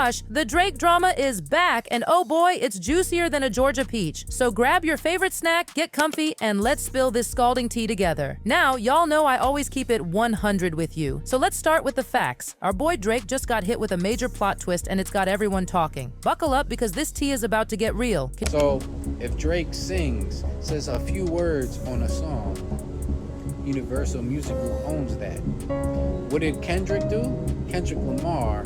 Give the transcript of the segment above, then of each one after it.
gosh, the Drake drama is back, and oh boy, it's juicier than a Georgia peach. So grab your favorite snack, get comfy, and let's spill this scalding tea together. Now, y'all know I always keep it 100 with you. So let's start with the facts. Our boy Drake just got hit with a major plot twist, and it's got everyone talking. Buckle up because this tea is about to get real. So, if Drake says a few words on a song, Universal Music Group owns that. What did Kendrick do? Kendrick Lamar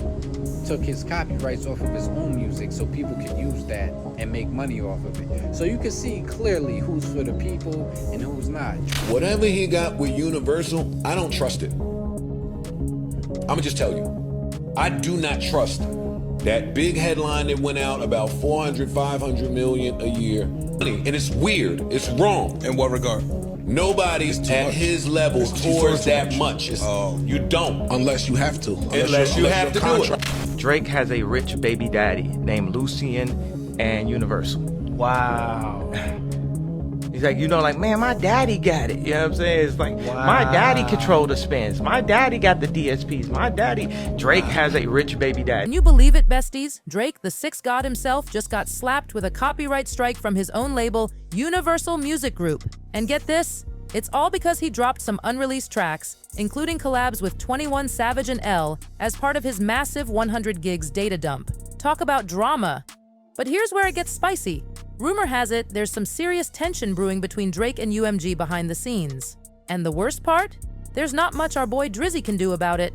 took his copyrights off of his own music so people could use that and make money off of it. So you can see clearly who's for the people and who's not. Whatever he got with Universal, I don't trust it. I'ma just tell you, I do not trust that big headline that went out about 400, 500 million a year. And it's weird, it's wrong. In what regard? Nobody's at his level towards that much. You don't. Unless you have to. Unless you have to do it. Drake has a rich baby daddy named Lucien and Universal. Wow. He's like, like, man, my daddy got it. You know what I'm saying? It's like, my daddy controlled the spins. My daddy got the DSPs. My daddy. Drake has a rich baby daddy. Can you believe it, besties? Drake, the sixth god himself, just got slapped with a copyright strike from his own label, Universal Music Group. And get this? It's all because he dropped some unreleased tracks, including collabs with 21 Savage and L, as part of his massive 100 gigs data dump. Talk about drama. But here's where it gets spicy. Rumor has it there's some serious tension brewing between Drake and UMG behind the scenes. And the worst part? There's not much our boy Drizzy can do about it.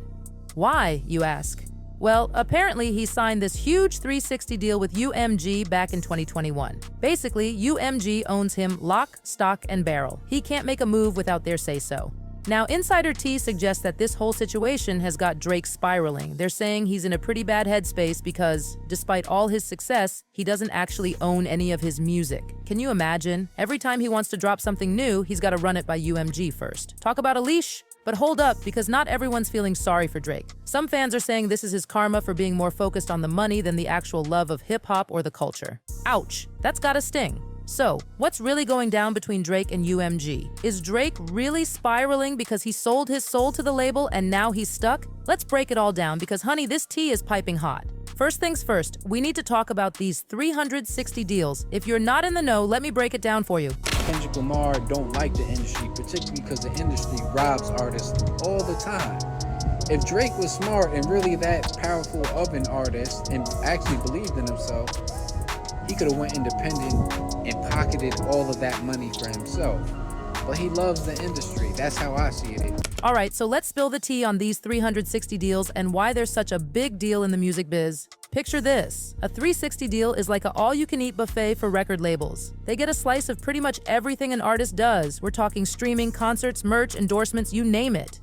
Why, you ask? Well, apparently he signed this huge 360 deal with UMG back in 2021. Basically, UMG owns him lock, stock, and barrel. He can't make a move without their say-so. Now, Insider T suggests that this whole situation has got Drake spiraling. They're saying he's in a pretty bad headspace because, despite all his success, he doesn't actually own any of his music. Can you imagine? Every time he wants to drop something new, he's got to run it by UMG first. Talk about a leash? But hold up, because not everyone's feeling sorry for Drake. Some fans are saying this is his karma for being more focused on the money than the actual love of hip-hop or the culture. Ouch, that's gotta sting. So, what's really going down between Drake and UMG? Is Drake really spiraling because he sold his soul to the label and now he's stuck? Let's break it all down because, honey, this tea is piping hot. First things first, we need to talk about these 360 deals. If you're not in the know, let me break it down for you. Kendrick Lamar don't like the industry, particularly because the industry robs artists all the time. If Drake was smart and really that powerful of an artist and actually believed in himself, he could have went independent and pocketed all of that money for himself. But he loves the industry. That's how I see it. All right, so let's spill the tea on these 360 deals and why they're such a big deal in the music biz. Picture this. A 360 deal is like an all-you-can-eat buffet for record labels. They get a slice of pretty much everything an artist does. We're talking streaming, concerts, merch, endorsements, you name it.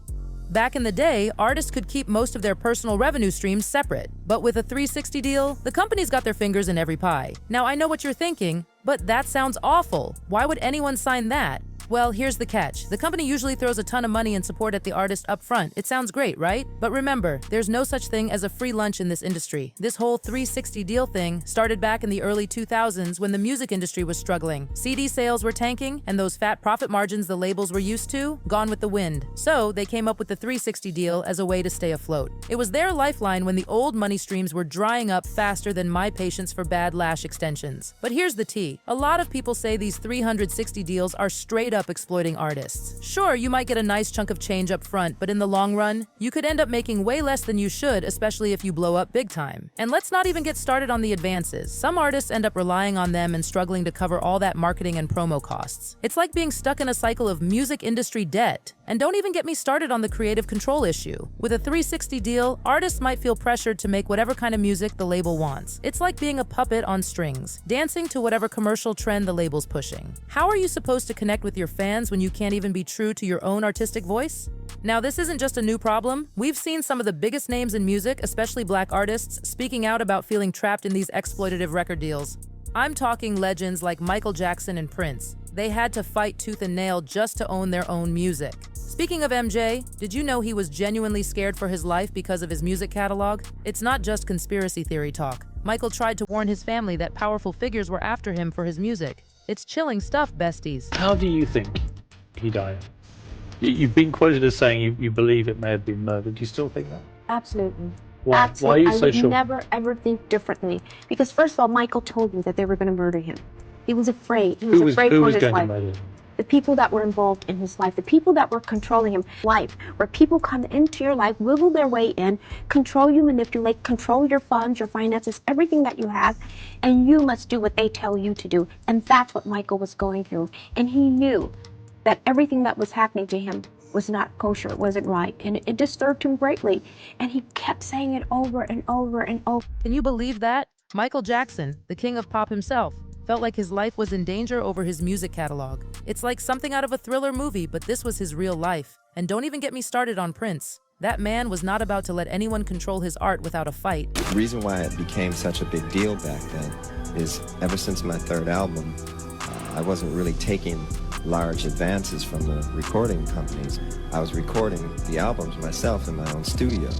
Back in the day, artists could keep most of their personal revenue streams separate. But with a 360 deal, the company's got their fingers in every pie. Now, I know what you're thinking, but that sounds awful. Why would anyone sign that? Well, here's the catch. The company usually throws a ton of money and support at the artist up front. It sounds great, right? But remember, there's no such thing as a free lunch in this industry. This whole 360 deal thing started back in the early 2000s when the music industry was struggling. CD sales were tanking, and those fat profit margins the labels were used to, gone with the wind. So they came up with the 360 deal as a way to stay afloat. It was their lifeline when the old money streams were drying up faster than my patience for bad lash extensions. But here's the tea. A lot of people say these 360 deals are straight up exploiting artists. Sure, you might get a nice chunk of change up front, but in the long run, you could end up making way less than you should, especially if you blow up big time. And let's not even get started on the advances. Some artists end up relying on them and struggling to cover all that marketing and promo costs. It's like being stuck in a cycle of music industry debt. And don't even get me started on the creative control issue. With a 360 deal, artists might feel pressured to make whatever kind of music the label wants. It's like being a puppet on strings, dancing to whatever commercial trend the label's pushing. How are you supposed to connect with your fans when you can't even be true to your own artistic voice? Now, this isn't just a new problem. We've seen some of the biggest names in music, especially Black artists, speaking out about feeling trapped in these exploitative record deals. I'm talking legends like Michael Jackson and Prince. They had to fight tooth and nail just to own their own music. Speaking of MJ, did you know he was genuinely scared for his life because of his music catalog? It's not just conspiracy theory talk. Michael tried to warn his family that powerful figures were after him for his music. It's chilling stuff, besties. How do you think he died? You've been quoted as saying you believe it may have been murder. Do you still think that? Absolutely. Why? That's Why are what you I so would sure? never ever think differently. Because first of all, Michael told me that they were going to murder him. He was afraid. He was afraid Who for was his going to life. murder him? The people that were involved in his life, the people that were controlling him, life, where people come into your life, wiggle their way in, control you, manipulate, control your funds, your finances, everything that you have, and you must do what they tell you to do. And that's what Michael was going through. And he knew that everything that was happening to him was not kosher, it wasn't right, and it disturbed him greatly. And he kept saying it over and over and over. Can you believe that? Michael Jackson, the king of pop himself, felt like his life was in danger over his music catalog. It's like something out of a thriller movie, but this was his real life. And don't even get me started on Prince. That man was not about to let anyone control his art without a fight. The reason why it became such a big deal back then is ever since my third album, I wasn't really taking large advances from the recording companies. I was recording the albums myself in my own studio.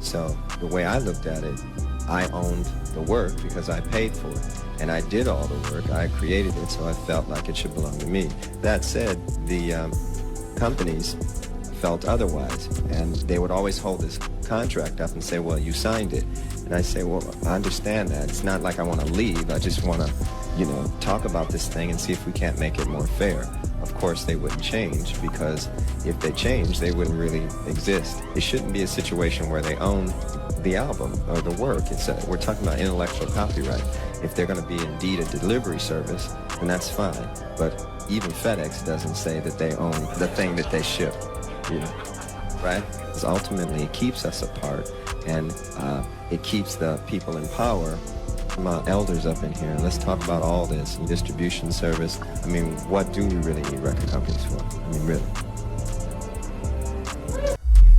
So the way I looked at it, I owned the work because I paid for it. And I did all the work, I created it, so I felt like it should belong to me. That said, the companies felt otherwise, and they would always hold this contract up and say, well, you signed it. And I say, well, I understand that. It's not like I want to leave, I just want to, talk about this thing and see if we can't make it more fair. Of course, they wouldn't change, because if they changed, they wouldn't really exist. It shouldn't be a situation where they own the album or the work. We're talking about intellectual copyright. If they're going to be indeed a delivery service, then that's fine. But even FedEx doesn't say that they own the thing that they ship, right? Because ultimately it keeps us apart, and it keeps the people in power. My elders up in here, let's talk about all this. Distribution service. I mean, what do we really need record companies for? I mean, really.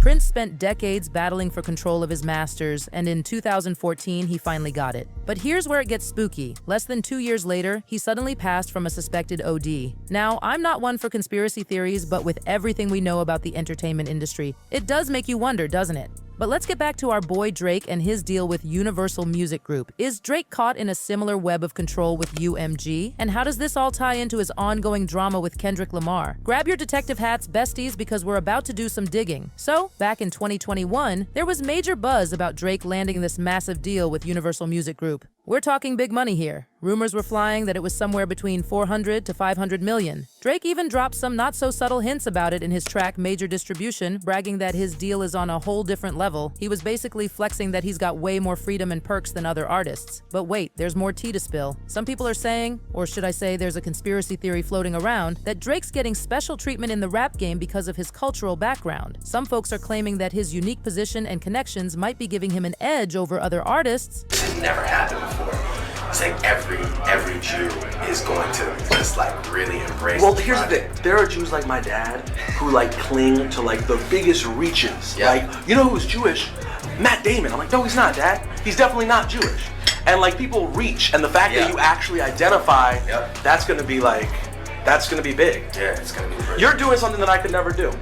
Prince spent decades battling for control of his masters, and in 2014, he finally got it. But here's where it gets spooky. Less than 2 years later, he suddenly passed from a suspected OD. Now, I'm not one for conspiracy theories, but with everything we know about the entertainment industry, it does make you wonder, doesn't it? But let's get back to our boy Drake and his deal with Universal Music Group. Is Drake caught in a similar web of control with UMG? And how does this all tie into his ongoing drama with Kendrick Lamar? Grab your detective hats, besties, because we're about to do some digging. So, back in 2021, there was major buzz about Drake landing this massive deal with Universal Music Group. We're talking big money here. Rumors were flying that it was somewhere between 400 to 500 million. Drake even dropped some not-so-subtle hints about it in his track Major Distribution, bragging that his deal is on a whole different level. He was basically flexing that he's got way more freedom and perks than other artists. But wait, there's more tea to spill. Some people are saying, or should I say there's a conspiracy theory floating around, that Drake's getting special treatment in the rap game because of his cultural background. Some folks are claiming that his unique position and connections might be giving him an edge over other artists. It never happened before. It's like every Jew is going to just like really embrace. Well, here's the thing. There are Jews like my dad who like cling to like the biggest reaches. Yeah. Like, you know who's Jewish? Matt Damon. I'm like, no, he's not, Dad. He's definitely not Jewish. And like people reach, and the fact that you actually identify, that's gonna be like, that's gonna be big. Yeah, it's gonna be big. You're doing something that I could never do.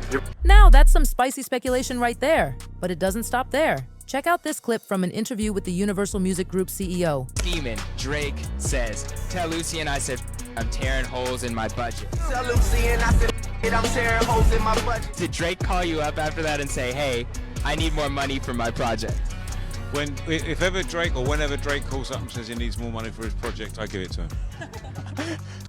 Now, that's some spicy speculation right there. But it doesn't stop there. Check out this clip from an interview with the Universal Music Group CEO. Demon, Drake says, tell Lucy and I said, I'm tearing holes in my budget. Tell Lucy and I said, I'm tearing holes in my budget. Did Drake call you up after that and say, hey, I need more money for my project? If ever Drake or whenever Drake calls up and says he needs more money for his project, I give it to him.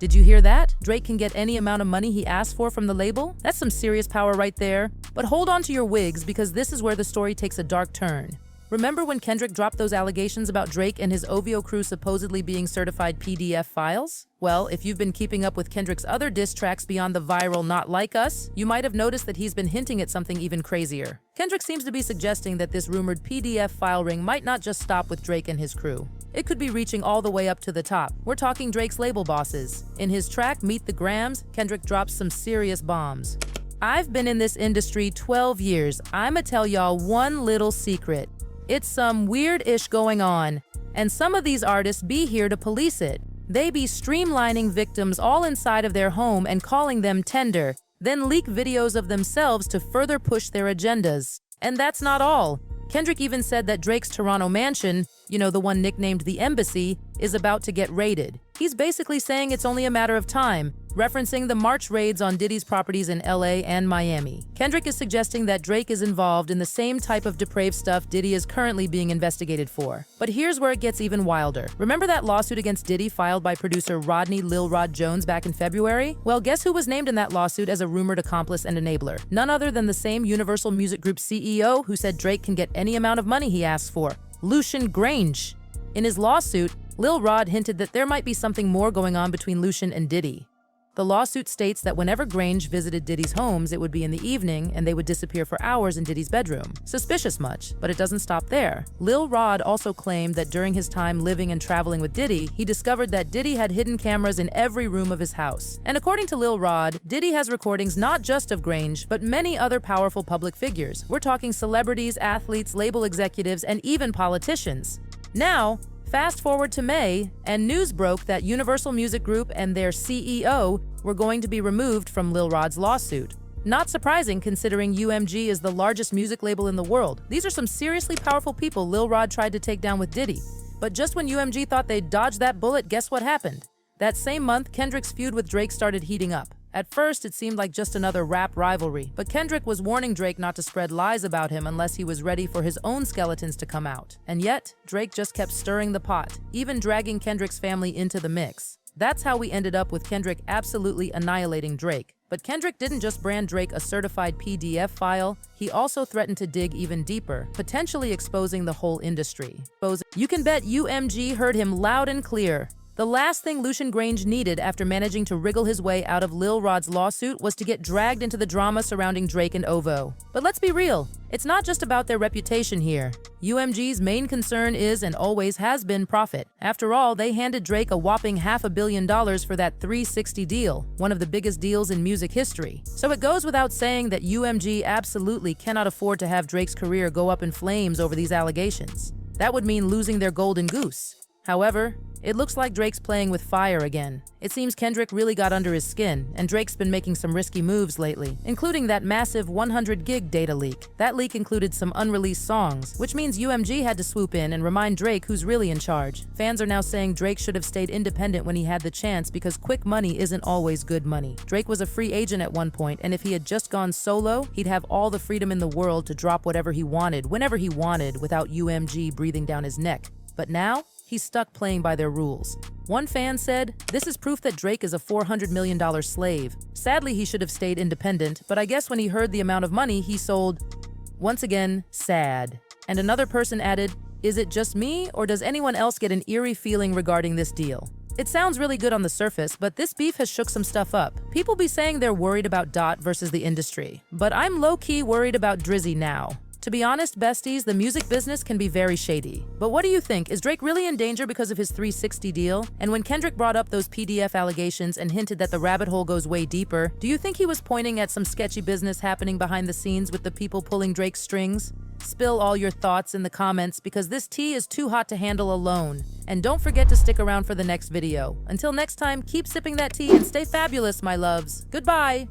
Did you hear that? Drake can get any amount of money he asks for from the label? That's some serious power right there. But hold on to your wigs, because this is where the story takes a dark turn. Remember when Kendrick dropped those allegations about Drake and his OVO crew supposedly being certified PDF files? Well, if you've been keeping up with Kendrick's other diss tracks beyond the viral Not Like Us, you might have noticed that he's been hinting at something even crazier. Kendrick seems to be suggesting that this rumored PDF file ring might not just stop with Drake and his crew. It could be reaching all the way up to the top. We're talking Drake's label bosses. In his track Meet the Grams, Kendrick drops some serious bombs. I've been in this industry 12 years. I'ma tell y'all one little secret. It's some weird-ish going on, and some of these artists be here to police it. They be streamlining victims all inside of their home and calling them tender, then leak videos of themselves to further push their agendas. And that's not all. Kendrick even said that Drake's Toronto mansion, you know, the one nicknamed the Embassy, is about to get raided. He's basically saying it's only a matter of time. referencing the March raids on Diddy's properties in LA and Miami. Kendrick is suggesting that Drake is involved in the same type of depraved stuff Diddy is currently being investigated for. But here's where it gets even wilder. Remember that lawsuit against Diddy filed by producer Rodney Lil Rod Jones back in February? Well, guess who was named in that lawsuit as a rumored accomplice and enabler? None other than the same Universal Music Group CEO who said Drake can get any amount of money he asks for, Lucian Grange. In his lawsuit, Lil Rod hinted that there might be something more going on between Lucian and Diddy. The lawsuit states that whenever Grange visited Diddy's homes, it would be in the evening and they would disappear for hours in Diddy's bedroom. Suspicious much, but it doesn't stop there. Lil Rod also claimed that during his time living and traveling with Diddy, he discovered that Diddy had hidden cameras in every room of his house. And according to Lil Rod, Diddy has recordings not just of Grange, but many other powerful public figures. We're talking celebrities, athletes, label executives, and even politicians. Now, fast forward to May, and news broke that Universal Music Group and their CEO were going to be removed from Lil Rod's lawsuit. Not surprising considering UMG is the largest music label in the world. These are some seriously powerful people Lil Rod tried to take down with Diddy. But just when UMG thought they'd dodged that bullet, guess what happened? That same month, Kendrick's feud with Drake started heating up. At first, it seemed like just another rap rivalry, but Kendrick was warning Drake not to spread lies about him unless he was ready for his own skeletons to come out. And yet, Drake just kept stirring the pot, even dragging Kendrick's family into the mix. That's how we ended up with Kendrick absolutely annihilating Drake. But Kendrick didn't just brand Drake a certified PDF file, he also threatened to dig even deeper, potentially exposing the whole industry. You can bet UMG heard him loud and clear. The last thing Lucian Grange needed after managing to wriggle his way out of Lil Rod's lawsuit was to get dragged into the drama surrounding Drake and OVO. But let's be real, it's not just about their reputation here. UMG's main concern is and always has been profit. After all, they handed Drake a whopping $500 million for that 360 deal, one of the biggest deals in music history. So it goes without saying that UMG absolutely cannot afford to have Drake's career go up in flames over these allegations. That would mean losing their golden goose. However, it looks like Drake's playing with fire again. It seems Kendrick really got under his skin, and Drake's been making some risky moves lately, including that massive 100 gig data leak. That leak included some unreleased songs, which means UMG had to swoop in and remind Drake who's really in charge. Fans are now saying Drake should have stayed independent when he had the chance because quick money isn't always good money. Drake was a free agent at one point, and if he had just gone solo, he'd have all the freedom in the world to drop whatever he wanted, whenever he wanted, without UMG breathing down his neck. But now, he's stuck playing by their rules. One fan said, "This is proof that Drake is a $400 million slave." Sadly, he should have stayed independent, but I guess when he heard the amount of money he sold, once again, sad. And another person added, "Is it just me, or does anyone else get an eerie feeling regarding this deal?" It sounds really good on the surface, but this beef has shook some stuff up. People be saying they're worried about Dot versus the industry, but I'm low-key worried about Drizzy now. To be honest, besties, the music business can be very shady. But what do you think? Is Drake really in danger because of his 360 deal? And when Kendrick brought up those PDF allegations and hinted that the rabbit hole goes way deeper, do you think he was pointing at some sketchy business happening behind the scenes with the people pulling Drake's strings? Spill all your thoughts in the comments because this tea is too hot to handle alone. And don't forget to stick around for the next video. Until next time, keep sipping that tea and stay fabulous, my loves. Goodbye!